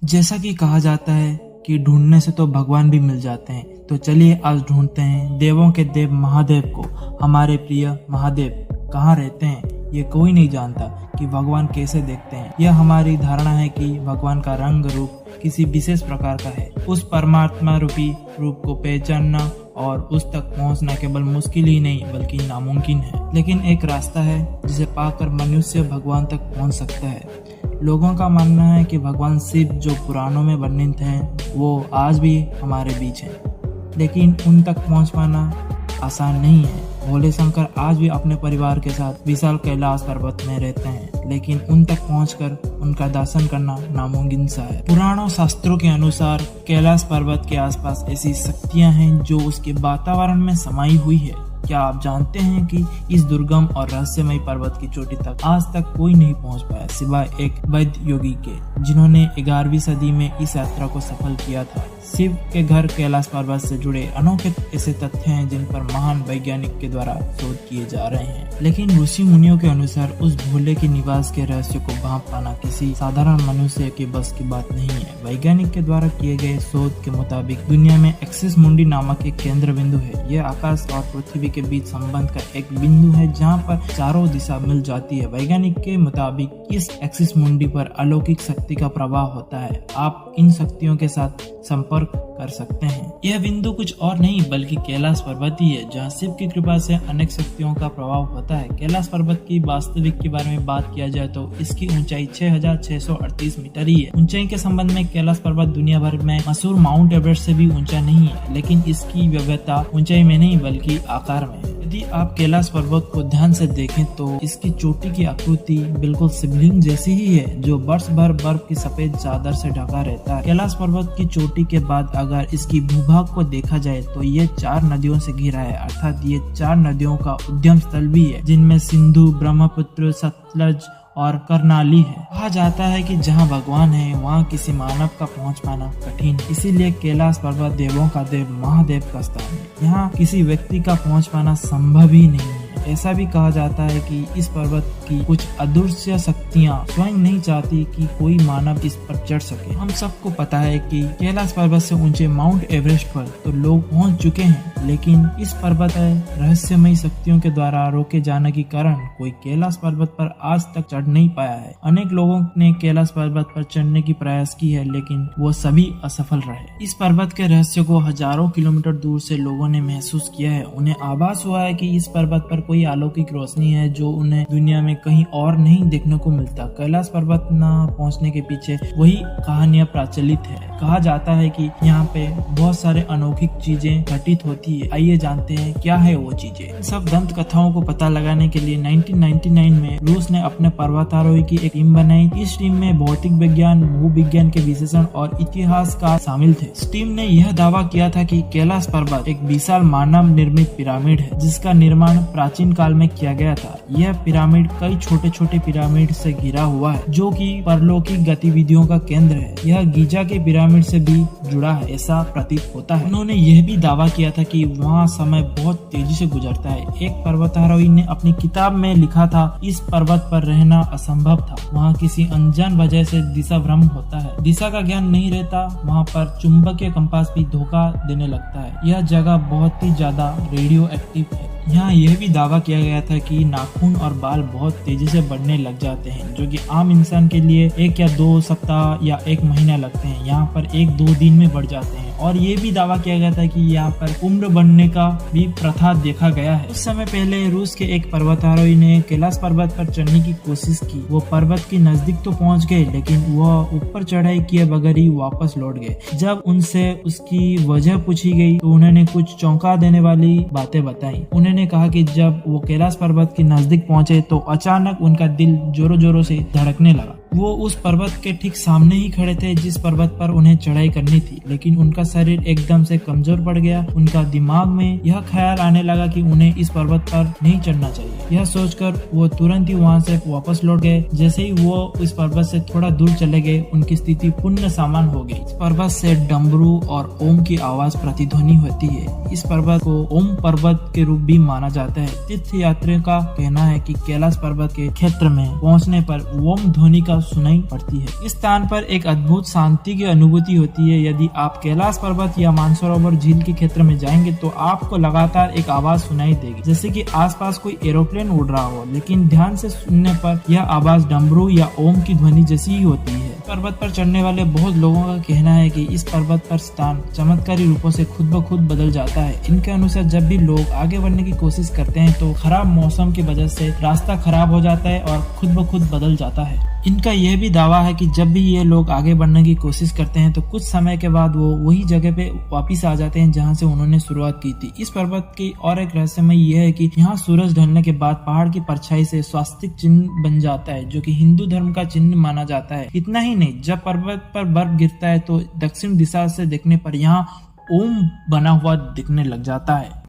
जैसा कि कहा जाता है कि ढूंढने से तो भगवान भी मिल जाते हैं, तो चलिए आज ढूंढते हैं देवों के देव महादेव को। हमारे प्रिय महादेव कहाँ रहते हैं ये कोई नहीं जानता कि भगवान कैसे देखते हैं। यह हमारी धारणा है कि भगवान का रंग रूप किसी विशेष प्रकार का है। उस परमात्मा रूपी रूप को पहचानना और उस तक पहुंचना केवल मुश्किल ही नहीं बल्कि नामुमकिन है। लेकिन एक रास्ता है जिसे पाकर मनुष्य भगवान तक पहुंच सकता है। लोगों का मानना है कि भगवान शिव जो पुराणों में वर्णित हैं वो आज भी हमारे बीच हैं, लेकिन उन तक पहुंच पाना आसान नहीं है। भोले शंकर आज भी अपने परिवार के साथ विशाल कैलाश पर्वत में रहते हैं, लेकिन उन तक पहुंचकर उनका दर्शन करना नामुमकिन सा है। पुराणों शास्त्रों के अनुसार कैलाश पर्वत के आसपास ऐसी शक्तियां हैं जो उसके वातावरण में समाई हुई है। क्या आप जानते हैं कि इस दुर्गम और रहस्यमय पर्वत की चोटी तक आज तक कोई नहीं पहुंच पाया सिवाय एक वैद्य योगी के, जिन्होंने 11वीं सदी में इस यात्रा को सफल किया था। शिव के घर कैलाश पर्वत से जुड़े अनोखे ऐसे तथ्य हैं जिन पर महान वैज्ञानिक के द्वारा शोध किए जा रहे हैं, लेकिन ऋषि मुनियों के अनुसार उस भोले के निवास के रहस्य को भांप पाना किसी साधारण मनुष्य के बस की बात नहीं है। वैज्ञानिक के द्वारा किए गए शोध के मुताबिक दुनिया में एक्सिस मुंडी नामक एक केंद्र बिंदु है। यह आकाश और पृथ्वी के बीच संबंध का एक बिंदु है जहाँ पर चारों दिशा मिल जाती है। वैज्ञानिक के मुताबिक इस एक्सिस मुंडी पर अलौकिक शक्ति का प्रभाव होता है। आप इन शक्तियों के साथ संपर्क कर सकते हैं। यह बिंदु कुछ और नहीं बल्कि कैलाश पर्वत ही है, जहाँ शिव की कृपा से अनेक शक्तियों का प्रभाव होता है। कैलाश पर्वत की वास्तविक के बारे में बात किया जाए तो इसकी ऊंचाई 6638 मीटर ही है। ऊंचाई के संबंध में कैलाश पर्वत दुनिया भर में मशहूर माउंट एवरेस्ट से भी ऊंचा नहीं है, लेकिन इसकी विविधता ऊंचाई में नहीं बल्कि आकार में है। यदि आप कैलाश पर्वत को ध्यान से देखें तो इसकी चोटी की आकृति बिल्कुल शिवलिंग जैसी ही है, जो वर्ष भर बर्फ की सफेद चादर से ढका रहता है। कैलाश पर्वत की चोटी के बाद अगर इसकी भूभाग को देखा जाए तो ये 4 नदियों से घिरा है, अर्थात ये 4 नदियों का उद्गम स्थल भी है, जिनमें सिंधु, ब्रह्मपुत्र, सतलज और करनाली है। कहा जाता है कि जहां भगवान है वहां किसी मानव का पहुंच पाना कठिन, इसीलिए कैलाश पर्वत देवों का देव महादेव का स्थान है। यहाँ किसी व्यक्ति का पहुंच पाना संभव ही नहीं है। ऐसा भी कहा जाता है कि इस पर्वत की कुछ अदृश्य शक्तियां स्वयं नहीं चाहती कि कोई मानव इस पर चढ़ सके। हम सबको पता है कि कैलाश पर्वत से ऊंचे माउंट एवरेस्ट पर तो लोग पहुंच चुके हैं, लेकिन इस पर्वत रहस्यमय शक्तियों के द्वारा रोके जाने के कारण कोई कैलाश पर्वत पर आज तक चढ़ नहीं पाया है। अनेक लोगों ने कैलाश पर्वत पर चढ़ने की प्रयास की है, लेकिन वो सभी असफल रहे। इस पर्वत के रहस्य को हजारों किलोमीटर दूर से लोगों ने महसूस किया है। उन्हें आभास हुआ है कि इस पर्वत पर कोई अलौकिक रोशनी है जो उन्हें दुनिया में कहीं और नहीं देखने को मिलता। कैलाश पर्वत न पहुंचने के पीछे वही कहानियां प्रचलित है। कहा जाता है कि यहाँ पे बहुत सारे अलौकिक चीजें घटित होती है। आइए जानते हैं क्या है वो चीजें। सब दंत कथाओं को पता लगाने के लिए 1999 में रूस ने अपने पर्वतारोही की एक टीम बनाई। इस टीम में भौतिक विज्ञान, भूविज्ञान के विशेषण और इतिहासकार शामिल थे। इस टीम ने यह दावा किया था कि कैलाश पर्वत एक विशाल मानव निर्मित पिरामिड है, जिसका निर्माण प्राचीन काल में किया गया था। यह पिरामिड कई छोटे छोटे पिरामिड से घिरा हुआ है, जो कि परलौकिक गतिविधियों का केंद्र है। यह गीजा के पिरामिड से भी जुड़ा है, ऐसा प्रतीत होता है। उन्होंने यह भी दावा किया था कि वहाँ समय बहुत तेजी से गुजरता है। एक पर्वतारोही ने अपनी किताब में लिखा था, इस पर्वत पर रहना असंभव था। वहाँ किसी अनजान वजह से दिशा भ्रम होता है। दिशा का ज्ञान नहीं रहता। वहाँ पर चुंबकीय कंपास भी धोखा देने लगता है। यह जगह बहुत ही ज्यादा रेडियो एक्टिव है। यहाँ यह भी दावा किया गया था कि नाखून और बाल बहुत तेजी से बढ़ने लग जाते हैं, जो कि आम इंसान के लिए 1 या 2 सप्ताह या 1 महीना लगते हैं, यहाँ पर 1-2 दिन में बढ़ जाते हैं। और ये भी दावा किया गया था कि यहाँ पर उम्र बढ़ने का भी प्रथा देखा गया है। कुछ समय पहले रूस के एक पर्वतारोही ने कैलाश पर्वत पर चढ़ने की कोशिश की। वो पर्वत के नजदीक तो पहुंच गए, लेकिन वह ऊपर चढ़ाई किए बगैर ही वापस लौट गए। जब उनसे उसकी वजह पूछी गई तो उन्होंने कुछ चौंका देने वाली बातें बताई। उन्होंने कहा कि जब वो कैलाश पर्वत के नजदीक पहुंचे तो अचानक उनका दिल जोरों जोरों से धड़कने लगा। वो उस पर्वत के ठीक सामने ही खड़े थे जिस पर्वत पर उन्हें चढ़ाई करनी थी, लेकिन उनका शरीर एकदम से कमजोर पड़ गया। उनका दिमाग में यह ख्याल आने लगा कि उन्हें इस पर्वत पर नहीं चढ़ना चाहिए। यह सोचकर वो तुरंत ही वहाँ से वापस लौट गए। जैसे ही वो इस पर्वत से थोड़ा दूर चले गए, उनकी स्थिति पुनः सामान्य हो गई। इस पर्वत से डमरू और ओम की आवाज प्रतिध्वनि होती है। इस पर्वत को ओम पर्वत के रूप भी माना जाता है। तीर्थ यात्रियों का कहना है कि कैलाश पर्वत के क्षेत्र में पहुंचने पर ओम ध्वनि का सुनाई पड़ती है। इस स्थान पर एक अद्भुत शांति की अनुभूति होती है। यदि आप कैलाश पर्वत या मानसरोवर झील के क्षेत्र में जाएंगे तो आपको लगातार एक आवाज सुनाई देगी, जैसे कि आसपास कोई एरोप्लेन उड़ रहा हो, लेकिन ध्यान से सुनने पर यह आवाज डमरू या ओम की ध्वनि जैसी ही होती है। पर्वत पर चढ़ने वाले बहुत लोगों का कहना है कि इस पर्वत पर स्थान चमत्कारी रूपों से खुद ब खुद बदल जाता है। इनके अनुसार जब भी लोग आगे बढ़ने की कोशिश करते हैं तो खराब मौसम की वजह से रास्ता खराब हो जाता है और खुद ब खुद बदल जाता है। इनका यह भी दावा है कि जब भी ये लोग आगे बढ़ने की कोशिश करते हैं तो कुछ समय के बाद वो वही जगह पे वापिस आ जाते हैं जहाँ से उन्होंने शुरुआत की थी। इस पर्वत की और एक रहस्यमय यह है कि यहाँ सूरज ढलने के बाद पहाड़ की परछाई से स्वास्तिक चिन्ह बन जाता है, जो कि हिंदू धर्म का चिन्ह माना जाता है। इतना ही नहीं, जब पर्वत पर बर्फ गिरता है तो दक्षिण दिशा से देखने पर यहाँ ओम बना हुआ दिखने लग जाता है।